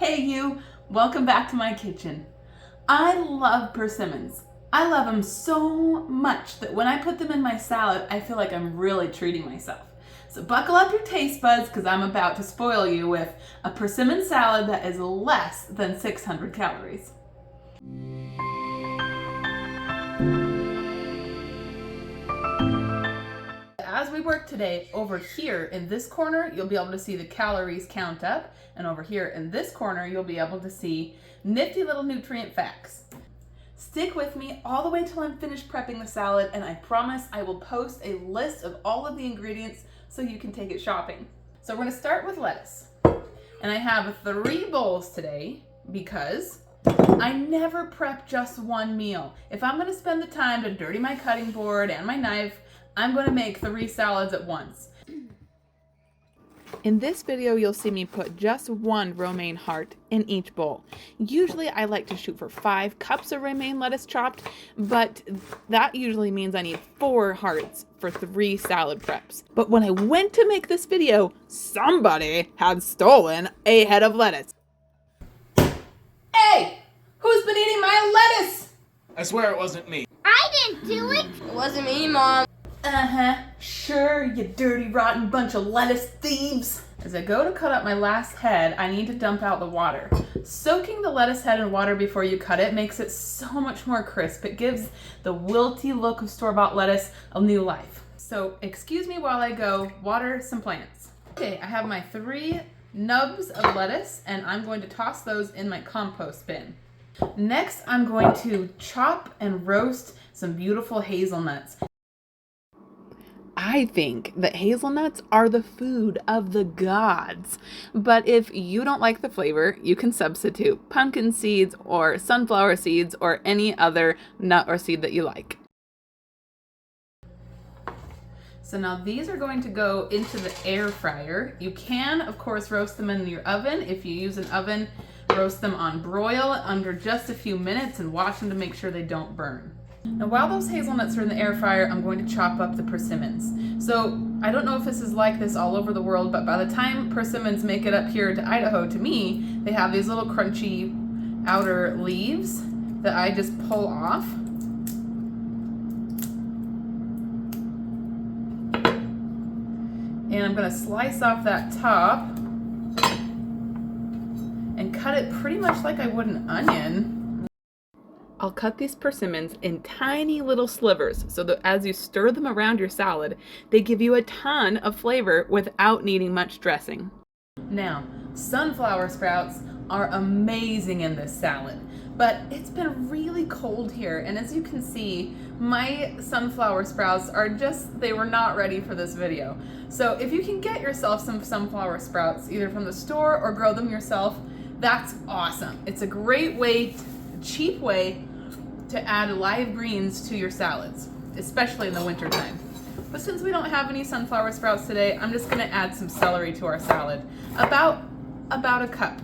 Hey you, welcome back to my kitchen. I love persimmons. I love them so much that when I put them in my salad, I feel like I'm really treating myself. So buckle up your taste buds because I'm about to spoil you with a persimmon salad that is less than 600 calories. As we work today, over here in this corner, you'll be able to see the calories count up, and over here in this corner, you'll be able to see nifty little nutrient facts. Stick with me all the way till I'm finished prepping the salad, and I promise I will post a list of all of the ingredients so you can take it shopping. So we're gonna start with lettuce. And I have 3 bowls today because I never prep just one meal. If I'm gonna spend the time to dirty my cutting board and my knife, I'm going to make 3 salads at once. In this video, you'll see me put just 1 romaine heart in each bowl. Usually I like to shoot for 5 cups of romaine lettuce chopped, but that usually means I need 4 hearts for 3 salad preps. But when I went to make this video, somebody had stolen a head of lettuce. Hey! Who's been eating my lettuce? I swear it wasn't me. I didn't do it. It wasn't me, Mom. Sure, you dirty, rotten bunch of lettuce thieves. As I go to cut up my last head, I need to dump out the water. Soaking the lettuce head in water before you cut it makes it so much more crisp. It gives the wilty look of store-bought lettuce a new life. So excuse me while I go water some plants. Okay, I have my 3 nubs of lettuce and I'm going to toss those in my compost bin. Next, I'm going to chop and roast some beautiful hazelnuts. I think that hazelnuts are the food of the gods, but if you don't like the flavor, you can substitute pumpkin seeds or sunflower seeds or any other nut or seed that you like. So now these are going to go into the air fryer. You can, of course, roast them in your oven. If you use an oven, roast them on broil under just a few minutes and watch them to make sure they don't burn. Now while those hazelnuts are in the air fryer, I'm going to chop up the persimmons. So I don't know if this is like this all over the world, but by the time persimmons make it up here to Idaho, to me, they have these little crunchy outer leaves that I just pull off. And I'm gonna slice off that top and cut it pretty much like I would an onion. I'll cut these persimmons in tiny little slivers so that as you stir them around your salad, they give you a ton of flavor without needing much dressing. Now, sunflower sprouts are amazing in this salad, but it's been really cold here, and as you can see, my sunflower sprouts are they were not ready for this video. So if you can get yourself some sunflower sprouts, either from the store or grow them yourself, that's awesome. It's a great way, cheap way to add live greens to your salads, especially in the wintertime. But since we don't have any sunflower sprouts today, I'm just gonna add some celery to our salad, about a cup.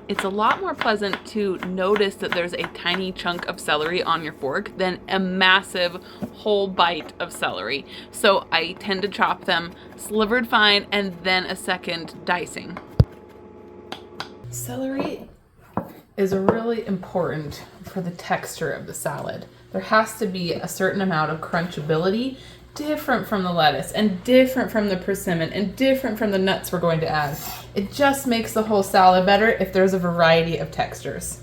It's a lot more pleasant to notice that there's a tiny chunk of celery on your fork than a massive whole bite of celery. So I tend to chop them slivered fine and then a second dicing. Celery is really important for the texture of the salad. There has to be a certain amount of crunchability, different from the lettuce and different from the persimmon and different from the nuts we're going to add. It just makes the whole salad better if there's a variety of textures.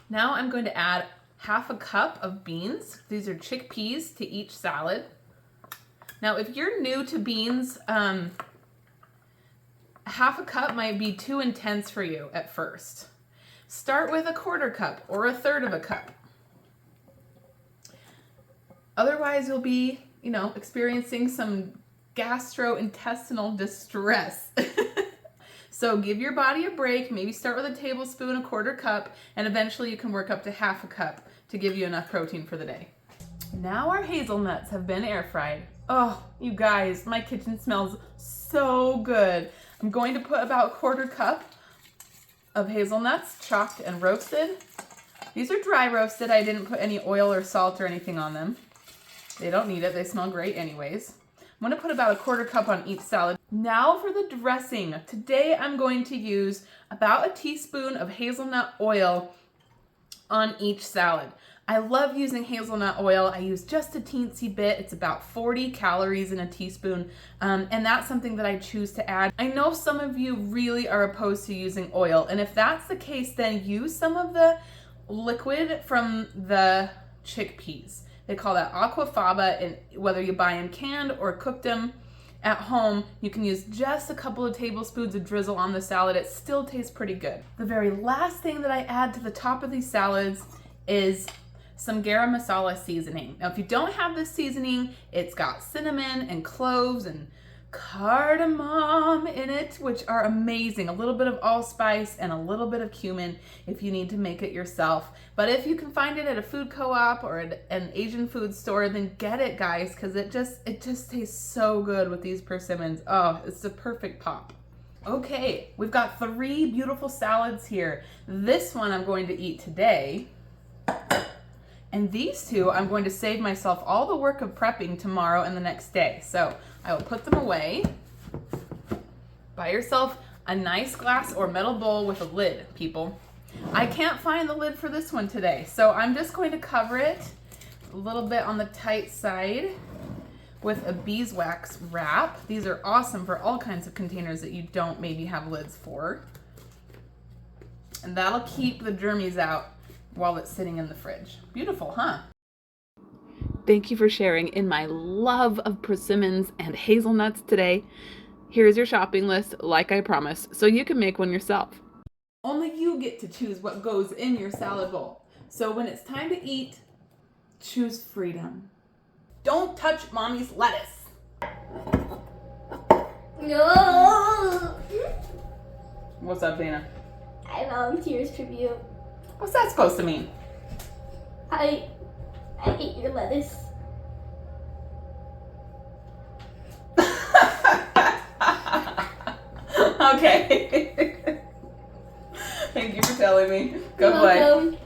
Now I'm going to add half a cup of beans. These are chickpeas to each salad. Now if you're new to beans, half a cup might be too intense for you at first. Start with a 1/4 cup or 1/3 of a cup. Otherwise, you'll be, experiencing some gastrointestinal distress. So give your body a break. Maybe start with a tablespoon, a 1/4 cup, and eventually you can work up to half a cup to give you enough protein for the day. Now our hazelnuts have been air fried. Oh, you guys, my kitchen smells so good. I'm going to put about 1/4 cup of hazelnuts chopped and roasted. These are dry roasted. I didn't put any oil or salt or anything on them. They don't need it. They smell great anyways. I'm gonna put about 1/4 cup on each salad. Now for the dressing. Today I'm going to use about a teaspoon of hazelnut oil on each salad. I love using hazelnut oil. I use just a teensy bit. It's about 40 calories in a teaspoon, and that's something that I choose to add. I know some of you really are opposed to using oil, and if that's the case, then use some of the liquid from the chickpeas. They call that aquafaba, and whether you buy them canned or cooked them at home, you can use just a couple of tablespoons of drizzle on the salad. It still tastes pretty good. The very last thing that I add to the top of these salads is some garam masala seasoning. Now, if you don't have this seasoning, it's got cinnamon and cloves and cardamom in it, which are amazing. A little bit of allspice and a little bit of cumin if you need to make it yourself. But if you can find it at a food co-op or at an Asian food store, then get it, guys, because it just tastes so good with these persimmons. Oh, it's the perfect pop. Okay, we've got 3 beautiful salads here. This one I'm going to eat today. And these 2, I'm going to save myself all the work of prepping tomorrow and the next day. So I will put them away. Buy yourself a nice glass or metal bowl with a lid, people. I can't find the lid for this one today, so I'm just going to cover it a little bit on the tight side with a beeswax wrap. These are awesome for all kinds of containers that you don't maybe have lids for. And that'll keep the germies out while it's sitting in the fridge. Beautiful, huh? Thank you for sharing in my love of persimmons and hazelnuts today. Here's your shopping list, like I promised, so you can make one yourself. Only you get to choose what goes in your salad bowl. So when it's time to eat, choose freedom. Don't touch mommy's lettuce. No. What's up, Dana? I volunteers tribute. What's that supposed to mean? I hate your lettuce. Okay. Thank you for telling me. Go You're play. welcome.